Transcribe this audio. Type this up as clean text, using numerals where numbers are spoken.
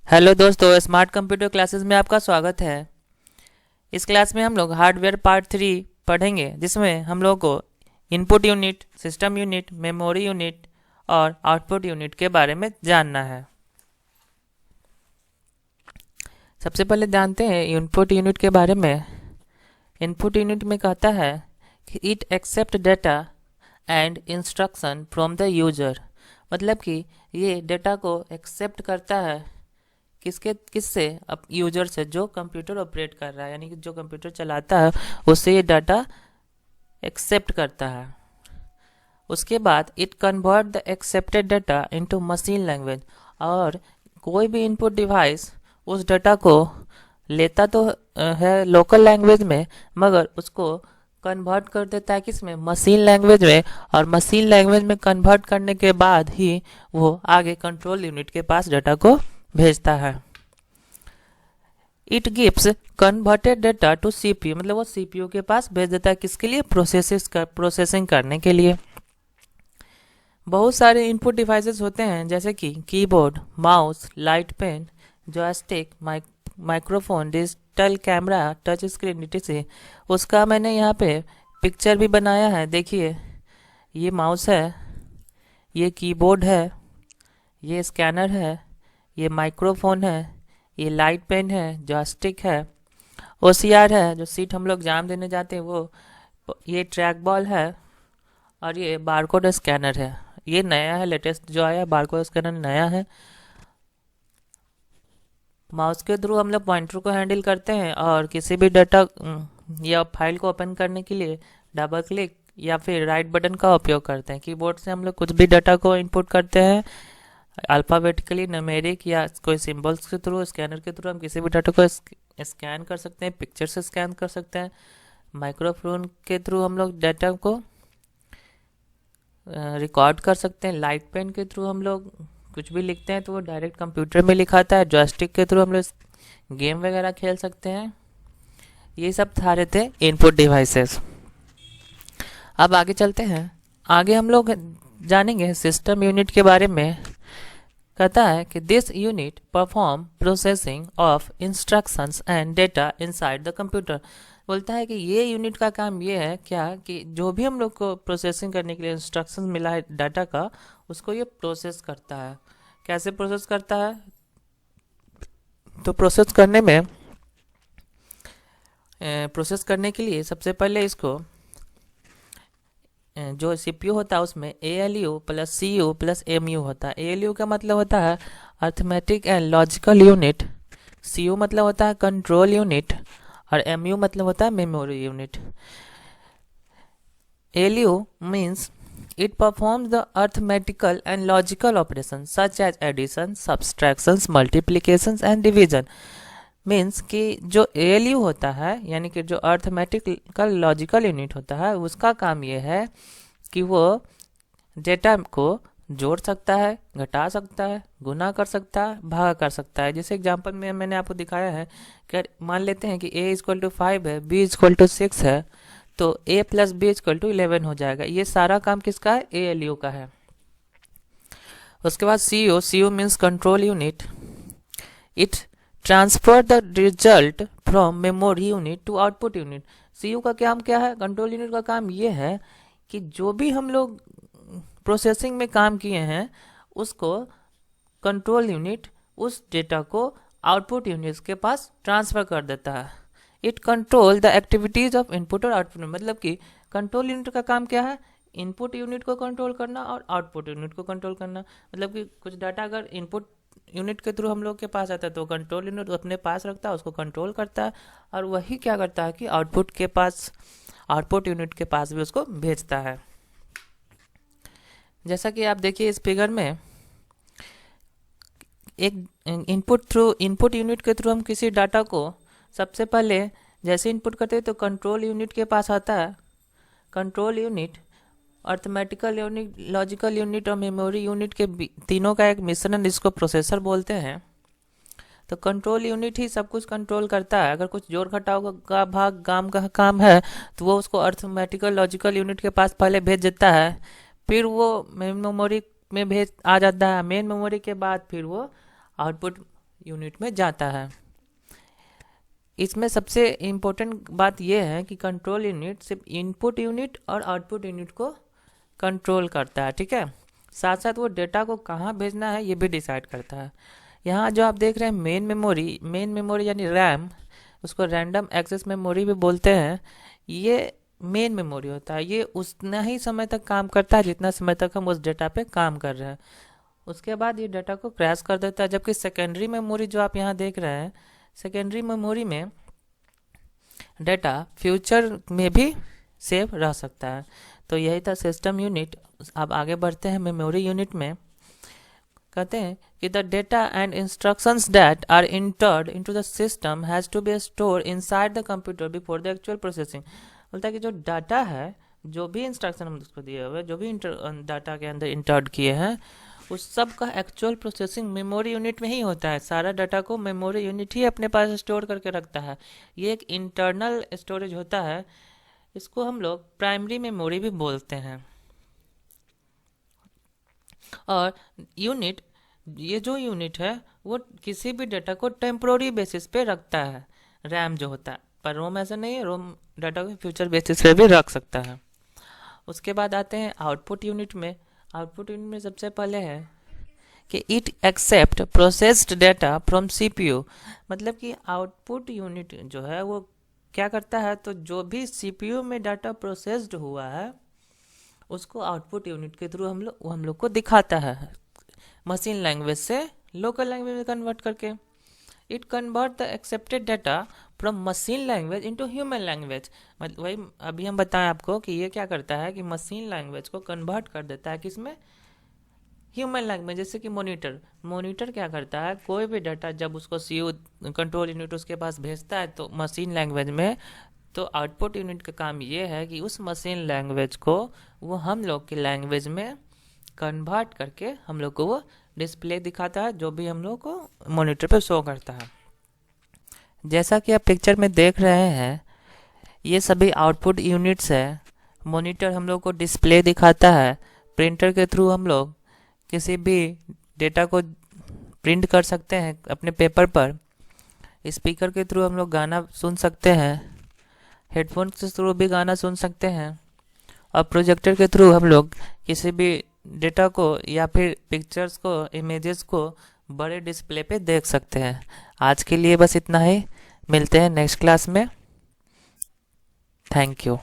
Hello दोस्तों, smart computer classes में आपका स्वागत है। इस क्लास में हम लोग हार्डवेयर पार्ट 3 पढ़ेंगे, जिसमें हम लोग को input unit, system unit, memory unit और आउटपुट यूनिट के बारे में जानना है। सबसे पहले जानते हैं इनपुट यूनिट के बारे में। इनपुट यूनिट में कहता है कि it accept data and instruction from the user, मतलब कि ये डाटा को एक्सेप्ट करता है किससे? अब यूजर से, जो कंप्यूटर ऑपरेट कर रहा है, यानी कि जो कंप्यूटर चलाता है उससे ये डाटा एक्सेप्ट करता है। उसके बाद it convert the accepted data into machine language, और कोई भी इनपुट डिवाइस उस डाटा को लेता तो है लोकल लैंग्वेज में, मगर उसको कन्वर्ट कर देता है किस में? मशीन लैंग्वेज में। और मशीन लैंग्वेज में कन्वर्ट करने के बाद ही वो आगे कंट्रोल यूनिट के पास डाटा को भेजता है। It gives converted data to CPU, मतलब वो सीपीयू के पास भेज देता है, किसके लिए? प्रोसेसिंग करने के लिए। बहुत सारे इनपुट डिवाइसेस होते हैं, जैसे कि keyboard, mouse, light pen, joystick, microphone, digital camera, touch screen etc। उसका मैंने यहाँ पे पिक्चर भी बनाया है। देखिए, ये माउस है, ये कीबोर्ड है, ये स्कैनर है, ये माइक्रोफोन है, ये लाइट पेन है, जॉयस्टिक है, ओसीआर है जो सीट हम लोग एग्जाम देने जाते हैं वो, ये ट्रैक बॉल है, और ये बारकोड स्कैनर है। ये नया है, लेटेस्ट जो आया बारकोड स्कैनर नया है। माउस के थ्रू हम लोग पॉइंटर को हैंडल करते हैं, और किसी भी डाटा या फाइल को ओपन करने के लिए डबल क्लिक या फिर राइट बटन का उपयोग करते हैं। कीबोर्ड से हम लोग कुछ भी डाटा को इनपुट करते हैं, अल्फ़ाबेटिकली, न्यूमेरिक या कोई सिंबल्स के थ्रू, स्कैनर के थ्रू हम किसी भी डाटा को स्कैन कर सकते हैं, पिक्चर से स्कैन कर सकते हैं। माइक्रोफोन के थ्रू हम लोग डाटा को रिकॉर्ड कर सकते हैं। लाइट पेन के थ्रू हम लोग कुछ भी लिखते हैं तो वो डायरेक्ट कंप्यूटर में लिखाता है। जॉयस्टिक के थ्रू हम लोग गेम वगैरह खेल सकते हैं। ये सब सारे थे इनपुट डिवाइसेस। अब आगे चलते हैं। आगे हम लोग जानेंगे सिस्टम यूनिट के बारे में। कहता है कि this unit perform processing of instructions and data inside the computer. बोलता है कि ये यूनिट का काम ये है क्या, कि जो भी हम लोग को प्रोसेसिंग करने के लिए इंस्ट्रक्शन मिला है डाटा का, उसको ये प्रोसेस करता है। कैसे प्रोसेस करता है? तो प्रोसेस करने के लिए सबसे पहले इसको जो सीपीयू होता है उसमें ALU plus CU plus MU होता है। ALU का मतलब होता है arithmetic and logical unit, CU मतलब होता है कंट्रोल यूनिट, और MU मतलब होता है memory unit. ALU means it performs the arithmetical and logical operations such as addition, subtractions, multiplications and division। Means कि जो ALU होता है, यानी कि जो अर्थमेटिकल लॉजिकल यूनिट होता है, उसका काम ये है कि वो डेटा को जोड़ सकता है, घटा सकता है, गुना कर सकता है, भागा कर सकता है। जैसे एग्जांपल में मैंने आपको दिखाया है कि मान लेते हैं कि A=5 है, B=6 है, तो A प्लस B=11 हो जाएगा। ये सारा काम किसका है? ALU का है। उसके बाद CU means control unit. It transfer the result from memory unit to output unit. CU का काम क्या है? कंट्रोल यूनिट का काम ये है कि जो भी हम लोग प्रोसेसिंग में काम किए हैं उसको कंट्रोल यूनिट उस डेटा को आउटपुट यूनिट के पास ट्रांसफ़र कर देता है। It control the activities of input और आउटपुट, मतलब कि कंट्रोल यूनिट का काम क्या है? इनपुट यूनिट को कंट्रोल करना और आउटपुट यूनिट को कंट्रोल करना। मतलब कि कुछ डाटा अगर इनपुट यूनिट के थ्रू हम लोग के पास आता है तो कंट्रोल यूनिट अपने पास रखता है, उसको कंट्रोल करता है, और वही क्या करता है कि आउटपुट यूनिट के पास भी उसको भेजता है। जैसा कि आप देखिए इस फिगर में, एक इनपुट यूनिट के थ्रू हम किसी डाटा को सबसे पहले जैसे इनपुट करते हैं तो कंट्रोल यूनिट के पास आता है। Control unit arithmetical unit, logical unit और मेमोरी यूनिट के तीनों का एक मिश्रण, जिसको प्रोसेसर बोलते हैं। तो कंट्रोल यूनिट ही सब कुछ कंट्रोल करता है। अगर कुछ जोड़ घटाव का भाग काम है तो वो उसको अर्थमेटिकल लॉजिकल यूनिट के पास पहले भेज देता है, फिर वो मेन मेमोरी में भेज आ जाता है। मेन मेमोरी के बाद फिर वो आउटपुट यूनिट में जाता है। इसमें सबसे इम्पोर्टेंट बात यह है कि कंट्रोल यूनिट सिर्फ इनपुट यूनिट और आउटपुट यूनिट को कंट्रोल करता है, ठीक है। साथ साथ वो डेटा को कहाँ भेजना है ये भी डिसाइड करता है। यहाँ जो आप देख रहे हैं मेन मेमोरी यानी रैम, उसको रैंडम एक्सेस मेमोरी भी बोलते हैं। ये मेन मेमोरी होता है, ये उतना ही समय तक काम करता है जितना समय तक हम उस डेटा पे काम कर रहे हैं। उसके बाद ये डाटा को क्रैश कर देता है। जबकि सेकेंडरी मेमोरी जो आप यहाँ देख रहे हैं, सेकेंडरी मेमोरी में डाटा फ्यूचर में भी सेव रह सकता है। तो यही था सिस्टम यूनिट। अब आगे बढ़ते हैं मेमोरी यूनिट में। कहते हैं कि the data and instructions that are entered into the system has to be store inside the computer before the actual processing. बोलता है कि जो डाटा है, जो भी इंस्ट्रक्शन हम उसको दिए हुए, जो भी डाटा के अंदर इंटर्ड किए हैं, उस सब का एक्चुअल प्रोसेसिंग मेमोरी यूनिट में ही होता है। सारा डाटा को मेमोरी यूनिट ही अपने पास स्टोर करके रखता है। ये एक इंटरनल स्टोरेज होता है। इसको हम लोग प्राइमरी मेमोरी भी बोलते हैं। और यूनिट, ये जो यूनिट है वो किसी भी डाटा को टेम्पोररी बेसिस पे रखता है, रैम जो होता है। पर रोम ऐसा नहीं है, रोम डाटा को फ्यूचर बेसिस पे भी रख सकता है। उसके बाद आते हैं आउटपुट यूनिट में। आउटपुट यूनिट में सबसे पहले है कि it accept processed data from CPU. मतलब कि आउटपुट यूनिट जो है वो क्या करता है, तो जो भी सीपीयू में डाटा प्रोसेस्ड हुआ है उसको आउटपुट यूनिट के थ्रू हम लोग को दिखाता है, मशीन लैंग्वेज से लोकल लैंग्वेज में कन्वर्ट करके। It convert the accepted data from machine language into human language. मतलब वही अभी हम बताएं आपको कि ये क्या करता है कि मशीन लैंग्वेज को कन्वर्ट कर देता है किसमें, ह्यूमन लैंग्वेज। जैसे कि मॉनिटर क्या करता है, कोई भी डाटा जब उसको सीयू कंट्रोल यूनिट उसके पास भेजता है तो मशीन लैंग्वेज में, तो आउटपुट यूनिट का काम ये है कि उस मशीन लैंग्वेज को वो हम लोग की लैंग्वेज में कन्वर्ट करके हम लोग को वो डिस्प्ले दिखाता है, जो भी हम लोग को मॉनिटर पे शो करता है। जैसा कि आप पिक्चर में देख रहे हैं, ये सभी आउटपुट यूनिट्स है। मॉनिटर हम लोग को डिस्प्ले दिखाता है। प्रिंटर के थ्रू हम लोग किसी भी डेटा को प्रिंट कर सकते हैं अपने पेपर पर। स्पीकर के थ्रू हम लोग गाना सुन सकते हैं। हेडफोन के थ्रू भी गाना सुन सकते हैं। और प्रोजेक्टर के थ्रू हम लोग किसी भी डेटा को या फिर पिक्चर्स को, इमेजेस को बड़े डिस्प्ले पे देख सकते हैं। आज के लिए बस इतना ही। मिलते हैं नेक्स्ट क्लास में। Thank you.